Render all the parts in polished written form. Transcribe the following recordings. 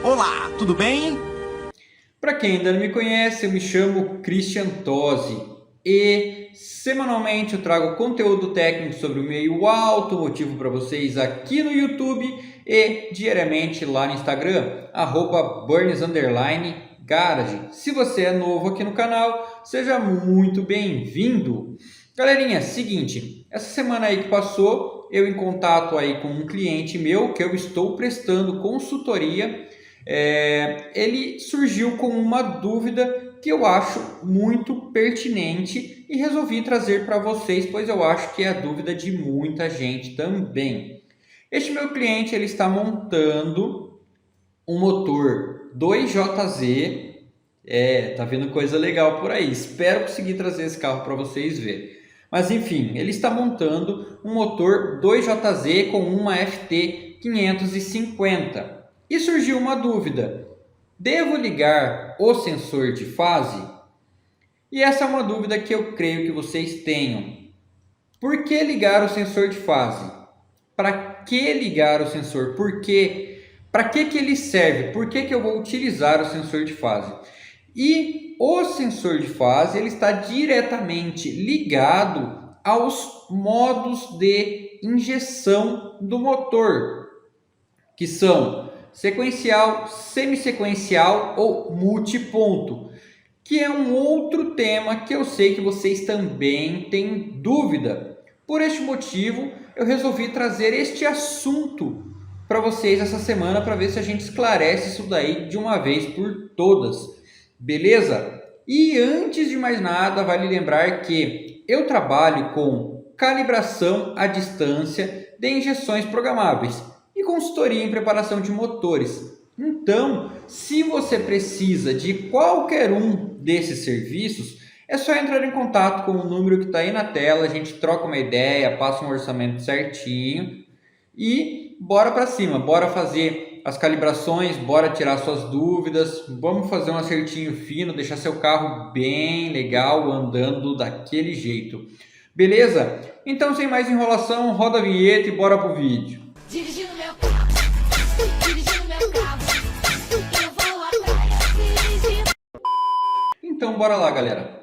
Olá, tudo bem? Para quem ainda não me conhece, eu me chamo Christian Tosi e semanalmente eu trago conteúdo técnico sobre o meio automotivo para vocês aqui no YouTube e diariamente lá no Instagram, @burns_garage. Se você é novo aqui no canal, seja muito bem-vindo. Galerinha, seguinte, essa semana aí que passou, eu em contato aí com um cliente meu que eu estou prestando consultoria. Ele surgiu com uma dúvida que eu acho muito pertinente e resolvi trazer para vocês, pois eu acho que é a dúvida de muita gente também. Este meu cliente ele está montando um motor 2JZ. Tá vendo coisa legal por aí. Espero conseguir trazer esse carro para vocês verem. Mas enfim, ele está montando um motor 2JZ com uma FT 550. E surgiu uma dúvida: devo ligar o sensor de fase? E essa é uma dúvida que eu creio que vocês tenham. Por que ligar o sensor de fase? Para que ligar o sensor? Por quê? Para que ele serve? Por que eu vou utilizar o sensor de fase? E o sensor de fase ele está diretamente ligado aos modos de injeção do motor, que são sequencial, semissequencial ou multiponto, que é um outro tema que eu sei que vocês também têm dúvida. Por este motivo, eu resolvi trazer este assunto para vocês essa semana para ver se a gente esclarece isso daí de uma vez por todas. Beleza? E antes de mais nada, vale lembrar que eu trabalho com calibração à distância de injeções programáveis e consultoria em preparação de motores. Então, se você precisa de qualquer um desses serviços, é só entrar em contato com o número que está aí na tela, a gente troca uma ideia, passa um orçamento certinho e bora para cima, bora fazer as calibrações, bora tirar suas dúvidas, vamos fazer um acertinho fino, deixar seu carro bem legal, andando daquele jeito. Beleza? Então, sem mais enrolação, roda a vinheta e bora pro vídeo. Dirigindo meu carro, dirigindo meu carro, eu vou à praia dirigindo. Então, bora lá, galera.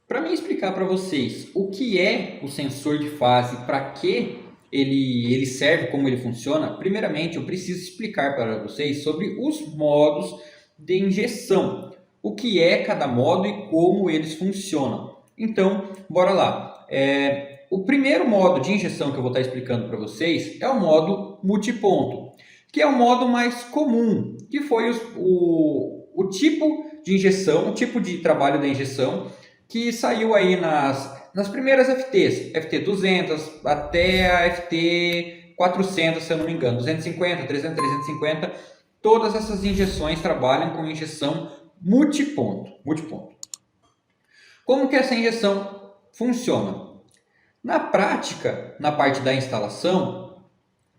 Para mim explicar para vocês o que é o sensor de fase, para que ele serve, como ele funciona, primeiramente eu preciso explicar para vocês sobre os modos de injeção, o que é cada modo e como eles funcionam. Então, bora lá. O primeiro modo de injeção que eu vou estar explicando para vocês é o modo multiponto, que é o modo mais comum, que foi o tipo de injeção, o tipo de trabalho da injeção que saiu aí nas primeiras FTs, FT 200 até a FT 400, se eu não me engano, 250, 300, 350, todas essas injeções trabalham com injeção multiponto. Como que essa injeção funciona? Na prática, na parte da instalação,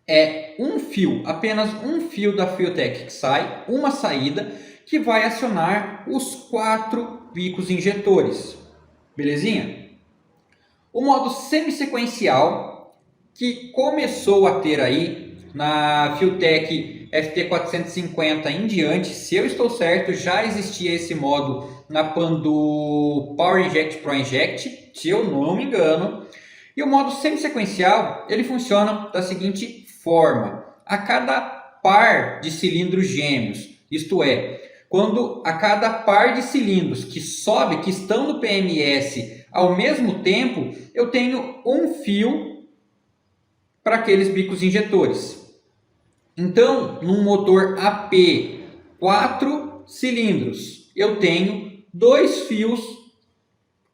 é um fio, apenas um fio da Fiotec que sai, uma saída que vai acionar os 4 bicos injetores. Belezinha? O modo semissequencial, que começou a ter aí na Fiotec FT450 em diante, se eu estou certo, já existia esse modo na Pandu Power Inject Pro Inject, se eu não me engano. E o modo semissequencial, ele funciona da seguinte forma: a cada par de cilindros gêmeos, isto é, quando a cada par de cilindros que sobe, que estão no PMS ao mesmo tempo, eu tenho um fio para aqueles bicos injetores. Então, num motor AP 4 cilindros, eu tenho 2 fios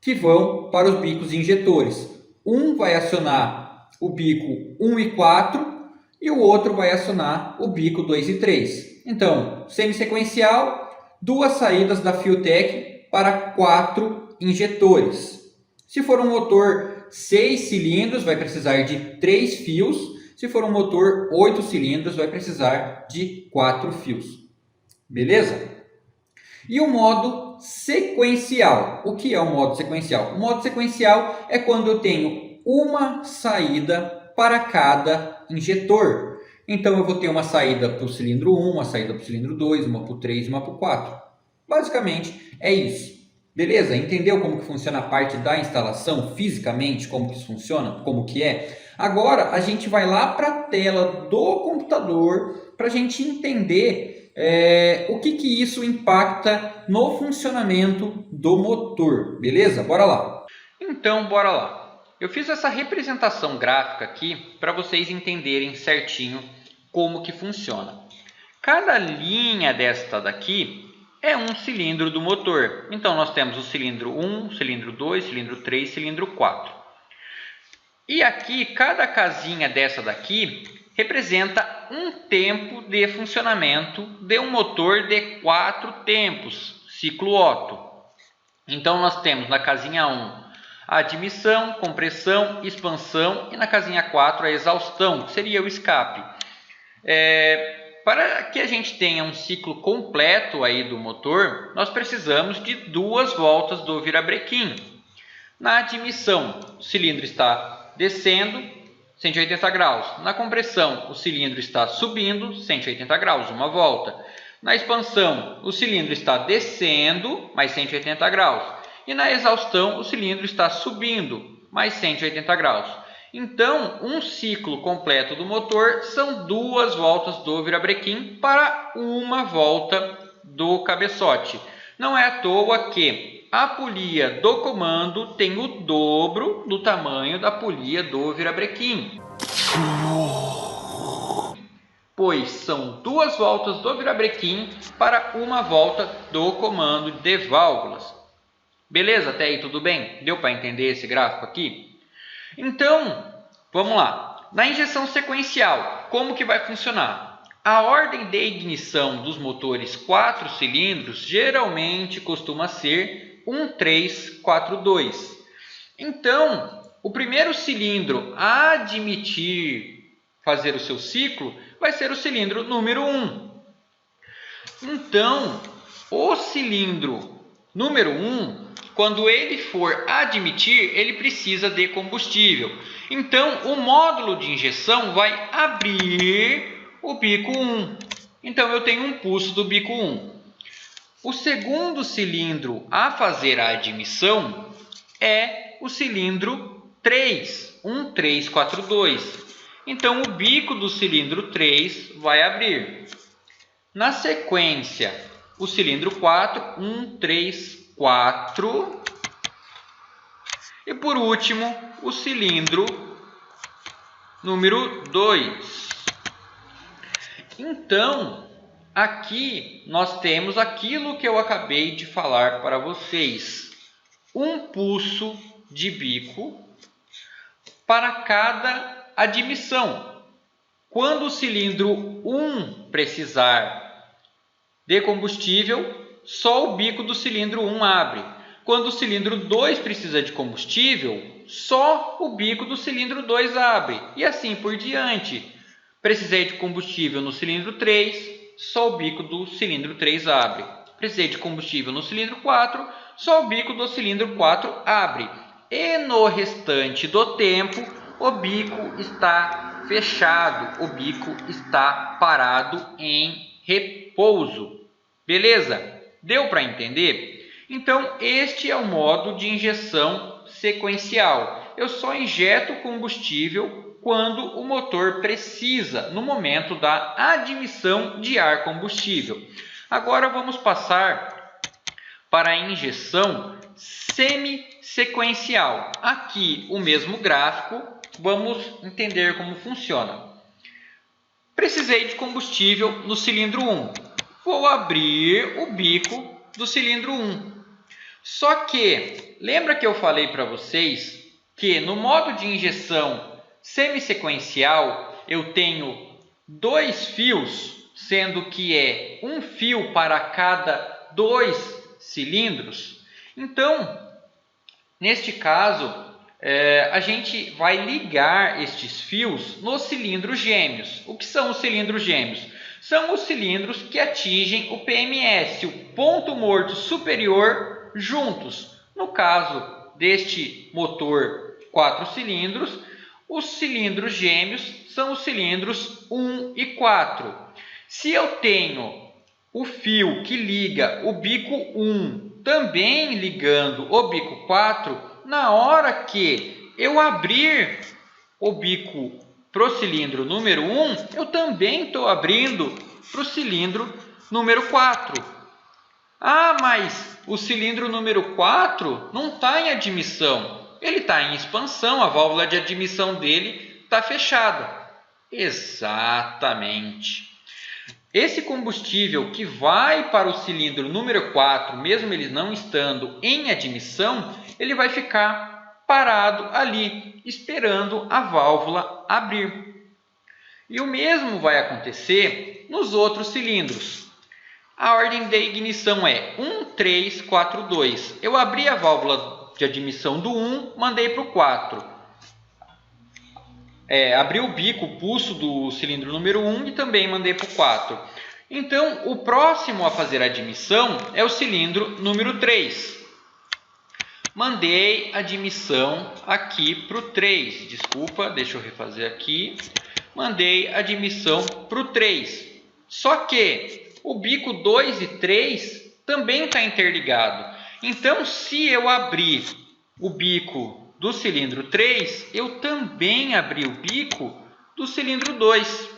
que vão para os bicos injetores. Um vai acionar o bico 1 e 4 e o outro vai acionar o bico 2 e 3. Então, semissequencial, 2 saídas da Fiotec para 4 injetores. Se for um motor 6 cilindros, vai precisar de 3 fios. Se for um motor 8 cilindros, vai precisar de 4 fios. Beleza? E o modo sequencial. O que é o modo sequencial? O modo sequencial é quando eu tenho uma saída para cada injetor. Então eu vou ter uma saída para o cilindro 1, uma saída para o cilindro 2, uma para o 3 e uma para o 4. Basicamente é isso. Beleza? Entendeu como que funciona a parte da instalação fisicamente, como que isso funciona, como que é? Agora a gente vai lá para a tela do computador para a gente entender o que isso impacta no funcionamento do motor. Beleza? Bora lá. Então, bora lá. Eu fiz essa representação gráfica aqui para vocês entenderem certinho como que funciona. Cada linha desta daqui é um cilindro do motor. Então, nós temos o cilindro 1, cilindro 2, cilindro 3, cilindro 4. E aqui, cada casinha dessa daqui representa um tempo de funcionamento de um motor de 4 tempos, ciclo Otto. Então, nós temos na casinha 1 a admissão, compressão, expansão e na casinha 4 a exaustão, que seria o escape. Para que a gente tenha um ciclo completo aí do motor, nós precisamos de 2 voltas do virabrequim. Na admissão, o cilindro está descendo 180 graus. Na compressão, o cilindro está subindo 180 graus, uma volta. Na expansão, o cilindro está descendo mais 180 graus. E na exaustão, o cilindro está subindo mais 180 graus. Então, um ciclo completo do motor são 2 voltas do virabrequim para uma volta do cabeçote. Não é à toa que a polia do comando tem o dobro do tamanho da polia do virabrequim, pois são 2 voltas do virabrequim para uma volta do comando de válvulas. Beleza? Até aí tudo bem? Deu para entender esse gráfico aqui? Então, vamos lá. Na injeção sequencial, como que vai funcionar? A ordem de ignição dos motores 4 cilindros geralmente costuma ser 1, 3, 4, 2. Então, o primeiro cilindro a admitir fazer o seu ciclo vai ser o cilindro número 1. Então, o cilindro número 1, quando ele for admitir, ele precisa de combustível. Então, o módulo de injeção vai abrir o bico 1. Então, eu tenho um pulso do bico 1. O segundo cilindro a fazer a admissão é o cilindro 3, 1, 3, 4, 2. Então, o bico do cilindro 3 vai abrir. Na sequência, o cilindro 4, 1, 3, 4. E por último, o cilindro número 2. Então, aqui nós temos aquilo que eu acabei de falar para vocês. Um pulso de bico para cada admissão. Quando o cilindro 1 precisar de combustível, só o bico do cilindro 1 abre. Quando o cilindro 2 precisa de combustível, só o bico do cilindro 2 abre. E assim por diante. Precisei de combustível no cilindro 3, só o bico do cilindro 3 abre. Precisei de combustível no cilindro 4, só o bico do cilindro 4 abre. E no restante do tempo, o bico está fechado, o bico está parado em repouso. Beleza? Deu para entender? Então, este é o modo de injeção sequencial. Eu só injeto combustível quando o motor precisa, no momento da admissão de ar combustível. Agora vamos passar para a injeção semi-sequencial. Aqui o mesmo gráfico, vamos entender como funciona. Precisei de combustível no cilindro 1. Vou abrir o bico do cilindro 1. Só que, lembra que eu falei para vocês que no modo de injeção semi-sequencial eu tenho 2 fios, sendo que é um fio para cada 2 cilindros? Então, neste caso, a gente vai ligar estes fios nos cilindros gêmeos. O que são os cilindros gêmeos? São os cilindros que atingem o PMS, o ponto morto superior, juntos. No caso deste motor 4 cilindros, Os cilindros gêmeos são os cilindros 1 e 4. Se eu tenho o fio que liga o bico 1 também ligando o bico 4, na hora que eu abrir o bico para o cilindro número 1, eu também estou abrindo para o cilindro número 4. Ah, mas o cilindro número 4 não está em admissão. Ele está em expansão, a válvula de admissão dele está fechada. Exatamente. Esse combustível que vai para o cilindro número 4, mesmo ele não estando em admissão, ele vai ficar parado ali, esperando a válvula abrir. E o mesmo vai acontecer nos outros cilindros. A ordem de ignição é 1, 3, 4, 2. Eu abri a válvula de admissão do 1, mandei para o 4. Abri o bico, o pulso do cilindro número 1 e também mandei para o 4. Então, o próximo a fazer a admissão é o cilindro número 3. Mandei a admissão aqui para o 3. Desculpa, deixa eu refazer aqui. Mandei a admissão para o 3. Só que o bico 2 e 3 também está interligado. Então, se eu abrir o bico do cilindro 3, eu também abri o bico do cilindro 2.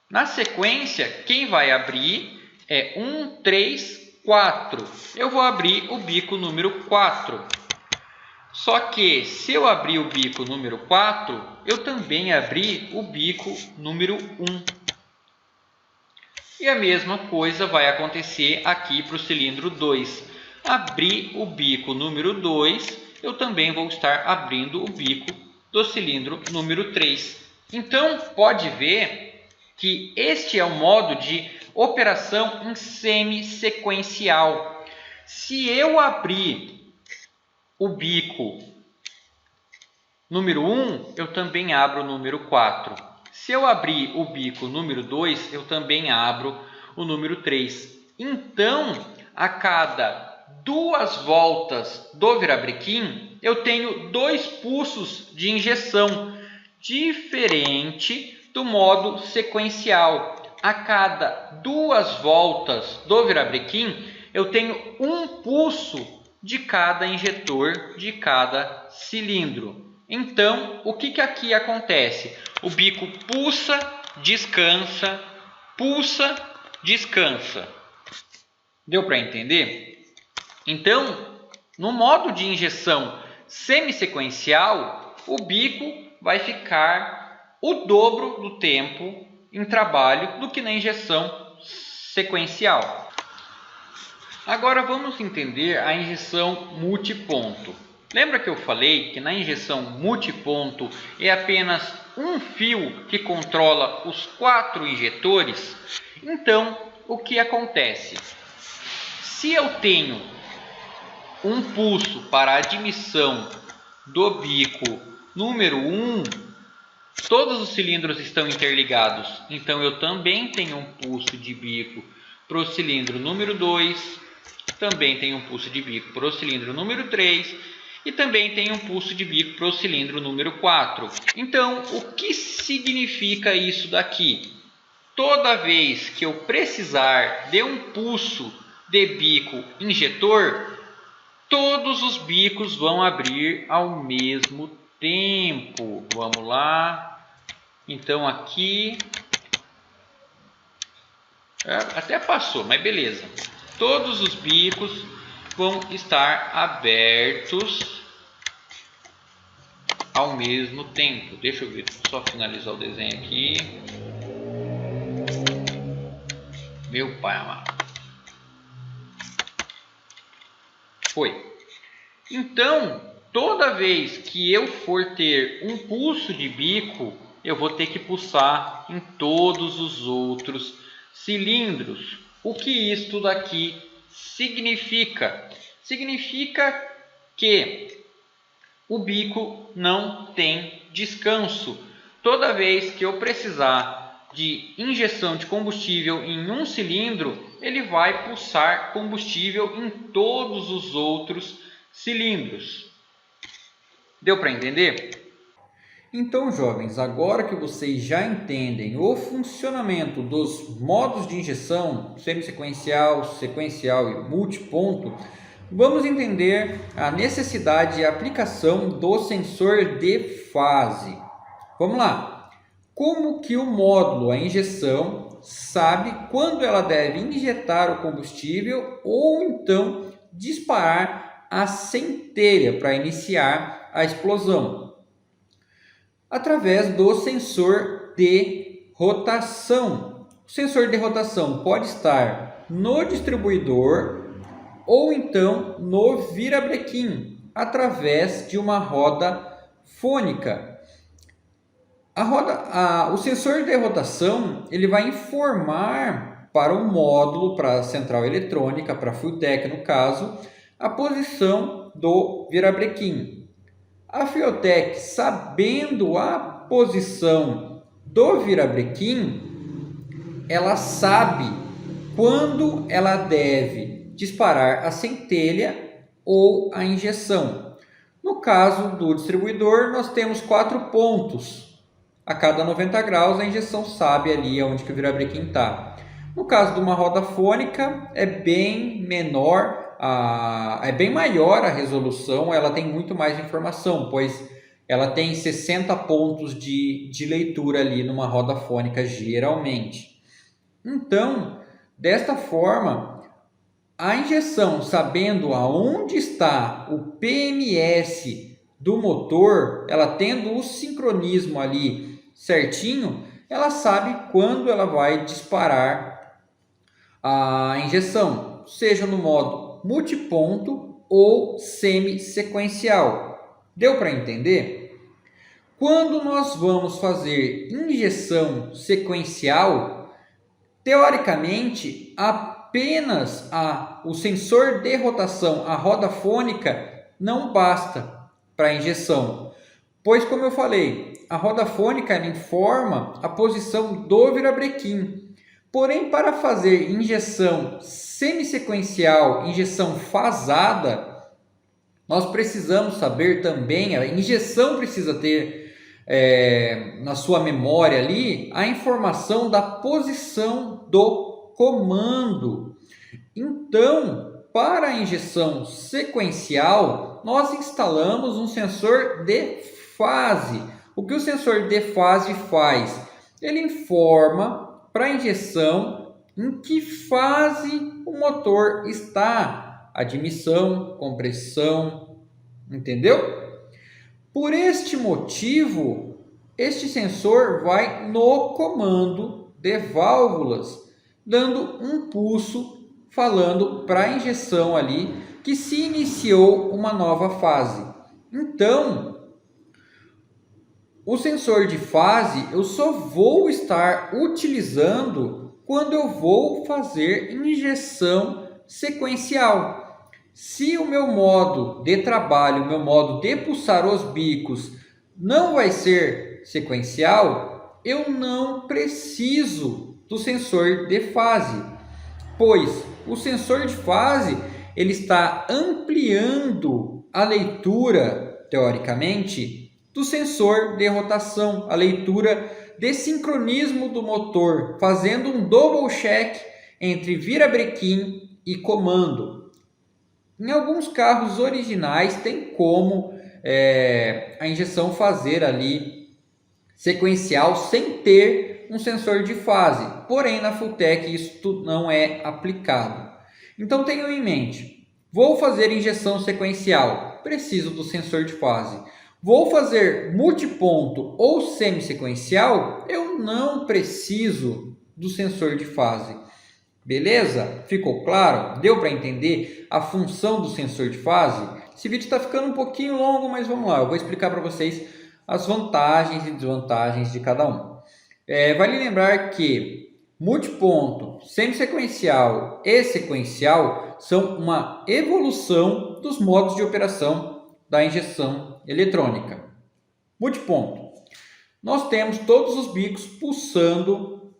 Na sequência, quem vai abrir é 1, 3, 4. Eu vou abrir o bico número 4. Só que, se eu abrir o bico número 4, eu também abri o bico número 1. E a mesma coisa vai acontecer aqui para o cilindro 2. Abri o bico número 2, eu também vou estar abrindo o bico do cilindro número 3. Então, pode ver que este é o modo de operação em semi-sequencial. Se eu abrir o bico número 1, eu também abro o número 4. Se eu abrir o bico número 2, eu também abro o número 3. Então, a cada 2 voltas do virabrequim, eu tenho 2 pulsos de injeção, diferente do modo sequencial. A cada 2 voltas do virabrequim, eu tenho 1 pulso de cada injetor, de cada cilindro. Então, o que aqui acontece? O bico pulsa, descansa, pulsa, descansa. Deu para entender? Então, no modo de injeção semissequencial, o bico vai ficar o dobro do tempo em trabalho do que na injeção sequencial. Agora vamos entender a injeção multiponto. Lembra que eu falei que na injeção multiponto é apenas um fio que controla os 4 injetores? Então, o que acontece? Se eu tenho um pulso para a admissão do bico número 1, todos os cilindros estão interligados. Então, eu também tenho um pulso de bico para o cilindro número 2, também tenho um pulso de bico para o cilindro número 3, e também tem um pulso de bico para o cilindro número 4. Então, o que significa isso daqui? Toda vez que eu precisar de um pulso de bico injetor, todos os bicos vão abrir ao mesmo tempo. Vamos lá. Então, aqui... até passou, mas beleza. Todos os bicos vão estar abertos ao mesmo tempo. Deixa eu ver, só finalizar o desenho aqui. Meu pai amado. Foi. Então, toda vez que eu for ter um pulso de bico, eu vou ter que pulsar em todos os outros cilindros. O que isto daqui significa? Significa que o bico não tem descanso. Toda vez que eu precisar de injeção de combustível em um cilindro, ele vai pulsar combustível em todos os outros cilindros. Deu para entender? Então, jovens, agora que vocês já entendem o funcionamento dos modos de injeção semissequencial, sequencial e multiponto, vamos entender a necessidade e aplicação do sensor de fase. Vamos lá. Como que o módulo, a injeção, sabe quando ela deve injetar o combustível ou então disparar a centelha para iniciar a explosão? Através do sensor de rotação. O sensor de rotação pode estar no distribuidor ou então no virabrequim, através de uma roda fônica. O sensor de rotação ele vai informar para o módulo, para a central eletrônica, para a Fueltech no caso, a posição do virabrequim. A Fueltech, sabendo a posição do virabrequim, ela sabe quando ela deve disparar a centelha ou a injeção. No caso do distribuidor, nós temos 4 pontos. A cada 90 graus, a injeção sabe ali onde que o virabrequim está. No caso de uma roda fônica, é bem menor, é bem maior a resolução, ela tem muito mais informação, pois ela tem 60 pontos de leitura ali numa roda fônica geralmente. Então, desta forma, a injeção sabendo aonde está o PMS do motor, ela tendo o sincronismo ali certinho, ela sabe quando ela vai disparar a injeção, seja no modo multiponto ou semi-sequencial. Deu para entender? Quando nós vamos fazer injeção sequencial, teoricamente, apenas o sensor de rotação, a roda fônica, não basta para a injeção. Pois, como eu falei, a roda fônica informa a posição do virabrequim. Porém, para fazer injeção semissequencial, injeção fasada, nós precisamos saber também, a injeção precisa ter na sua memória ali a informação da posição do comando. Então, para a injeção sequencial, nós instalamos um sensor de fase. O que o sensor de fase faz? Ele informa para a injeção em que fase o motor está, admissão, compressão, entendeu? Por este motivo, este sensor vai no comando de válvulas, dando um pulso, falando para a injeção ali que se iniciou uma nova fase. Então, o sensor de fase eu só vou estar utilizando quando eu vou fazer injeção sequencial. Se o meu modo de trabalho, o meu modo de pulsar os bicos não vai ser sequencial, eu não preciso do sensor de fase, pois o sensor de fase ele está ampliando a leitura, teoricamente, do sensor de rotação, a leitura de sincronismo do motor, fazendo um double check entre virabrequim e comando. Em alguns carros originais tem como a injeção fazer ali sequencial sem ter um sensor de fase, porém na Fueltech isso não é aplicado. Então tenham em mente, vou fazer injeção sequencial, preciso do sensor de fase. Vou fazer multiponto ou semissequencial, eu não preciso do sensor de fase. Beleza? Ficou claro? Deu para entender a função do sensor de fase? Esse vídeo está ficando um pouquinho longo, mas vamos lá. Eu vou explicar para vocês as vantagens e desvantagens de cada um. Vale lembrar que multiponto, semissequencial e sequencial são uma evolução dos modos de operação da injeção eletrônica. Multiponto. Nós temos todos os bicos pulsando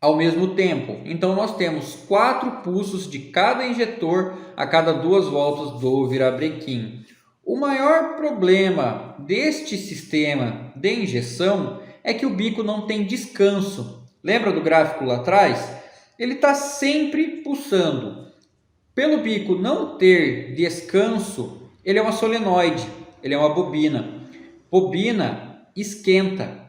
ao mesmo tempo. Então nós temos 4 pulsos de cada injetor a cada 2 voltas do virabrequim. O maior problema deste sistema de injeção é que o bico não tem descanso. Lembra do gráfico lá atrás? Ele está sempre pulsando. Pelo bico não ter descanso, ele é uma solenoide, ele é uma bobina. Bobina esquenta.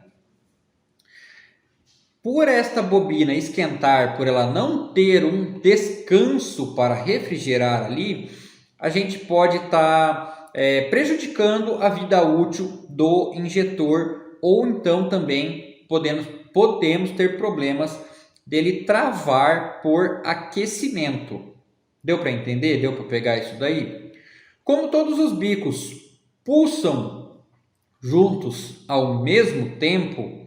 Por esta bobina esquentar, por ela não ter um descanso para refrigerar ali, a gente pode estar prejudicando a vida útil do injetor, ou então também podemos ter problemas dele travar por aquecimento. Deu para entender? Deu para pegar isso daí? Como todos os bicos pulsam juntos ao mesmo tempo,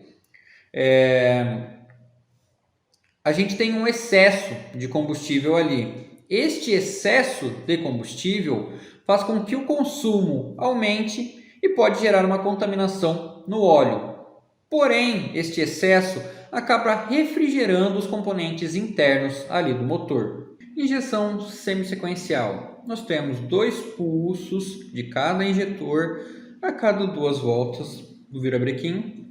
a gente tem um excesso de combustível ali. Este excesso de combustível faz com que o consumo aumente e pode gerar uma contaminação no óleo. Porém, este excesso acaba refrigerando os componentes internos ali do motor. Injeção semissequencial. Nós temos 2 pulsos de cada injetor a cada 2 voltas do virabrequim.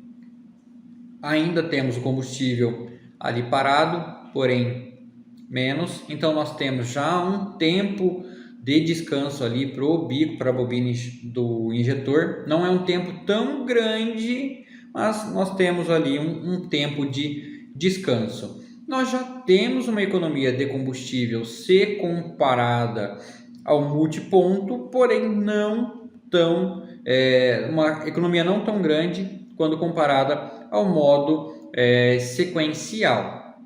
Ainda temos o combustível ali parado, porém menos. Então nós temos já um tempo de descanso ali para o bico, para a bobina do injetor. Não é um tempo tão grande, mas nós temos ali um tempo de descanso. Nós já temos uma economia de combustível se comparada ao multiponto, porém não tão, uma economia não tão grande quando comparada ao modo sequencial.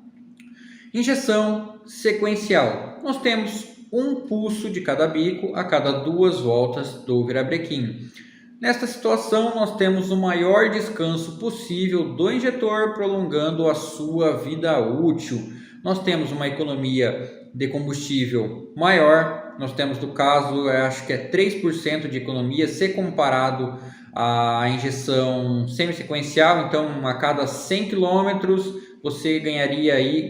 Injeção sequencial. Nós temos um pulso de cada bico a cada 2 voltas do virabrequim. Nesta situação, nós temos o maior descanso possível do injetor, prolongando a sua vida útil. Nós temos uma economia de combustível maior. Nós temos, no caso, acho que é 3% de economia, se comparado à injeção semissequencial. Então, a cada 100 km, você ganharia aí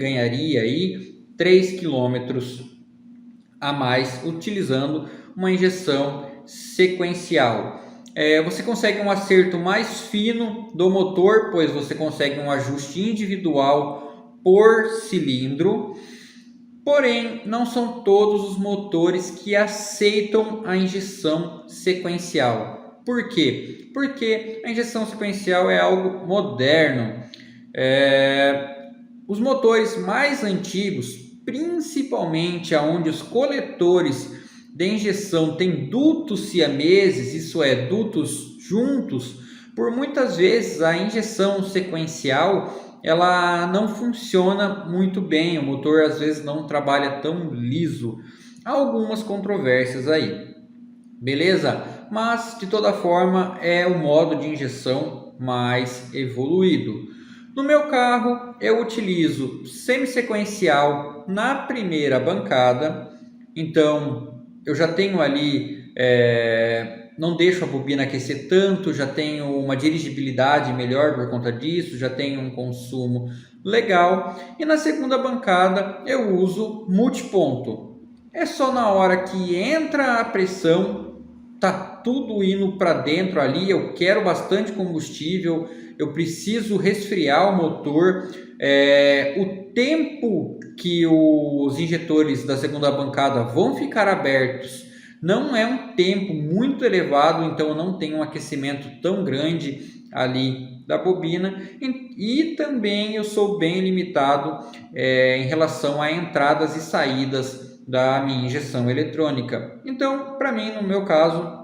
3 km a mais utilizando uma injeção sequencial. Você consegue um acerto mais fino do motor, pois você consegue um ajuste individual por cilindro. Porém, não são todos os motores que aceitam a injeção sequencial. Por quê? Porque a injeção sequencial é algo moderno. Os motores mais antigos, principalmente onde os coletores de injeção têm dutos siameses, isso é, dutos juntos, por muitas vezes a injeção sequencial ela não funciona muito bem, o motor às vezes não trabalha tão liso. Há algumas controvérsias aí, beleza? Mas de toda forma é o modo de injeção mais evoluído. No meu carro eu utilizo semissequencial na primeira bancada, então eu já tenho ali, não deixo a bobina aquecer tanto, já tenho uma dirigibilidade melhor por conta disso, já tenho um consumo legal. E na segunda bancada eu uso multiponto. É só na hora que entra a pressão, tá tudo indo para dentro ali, eu quero bastante combustível, eu preciso resfriar o motor, o tempo que os injetores da segunda bancada vão ficar abertos não é um tempo muito elevado, então eu não tenho um aquecimento tão grande ali da bobina, e também eu sou bem limitado em relação a entradas e saídas da minha injeção eletrônica. Então, para mim, no meu caso,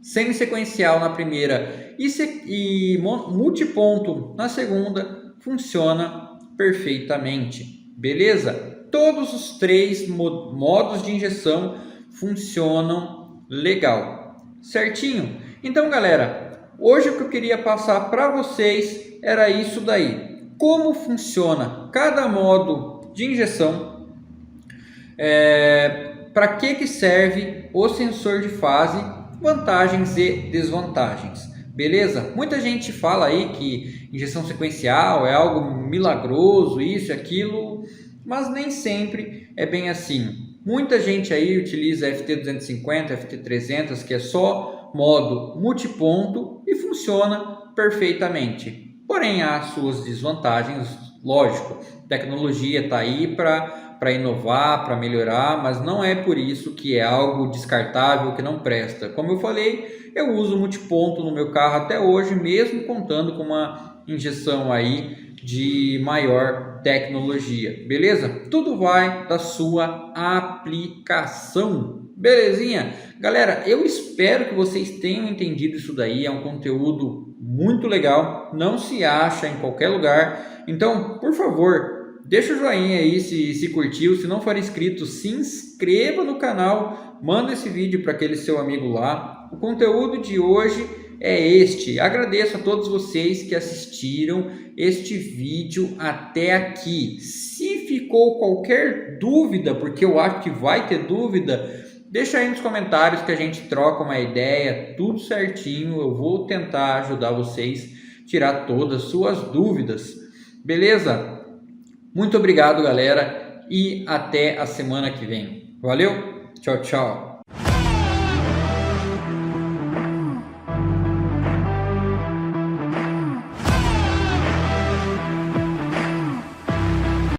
semissequencial na primeira e multiponto na segunda funciona perfeitamente, beleza? Todos os 3 modos de injeção funcionam legal, certinho? Então, galera, hoje o que eu queria passar para vocês era isso daí. Como funciona cada modo de injeção, para que serve o sensor de fase, vantagens e desvantagens, beleza? Muita gente fala aí que injeção sequencial é algo milagroso, isso e aquilo, mas nem sempre é bem assim. Muita gente aí utiliza FT250, FT300, que é só modo multiponto e funciona perfeitamente. Porém, há suas desvantagens, lógico. A tecnologia está aí para inovar, para melhorar, mas não é por isso que é algo descartável, que não presta. Como eu falei, eu uso multiponto no meu carro até hoje, mesmo contando com uma injeção aí de maior tecnologia, beleza? Tudo vai da sua aplicação, belezinha? Galera, eu espero que vocês tenham entendido isso daí, é um conteúdo muito legal, não se acha em qualquer lugar, então, por favor, deixa o joinha aí se curtiu, se não for inscrito, se inscreva no canal, manda esse vídeo para aquele seu amigo lá. O conteúdo de hoje é este. Agradeço a todos vocês que assistiram este vídeo até aqui. Se ficou qualquer dúvida, porque eu acho que vai ter dúvida, deixa aí nos comentários que a gente troca uma ideia, tudo certinho. Eu vou tentar ajudar vocês a tirar todas as suas dúvidas. Beleza? Muito obrigado, galera, e até a semana que vem. Valeu? Tchau, tchau.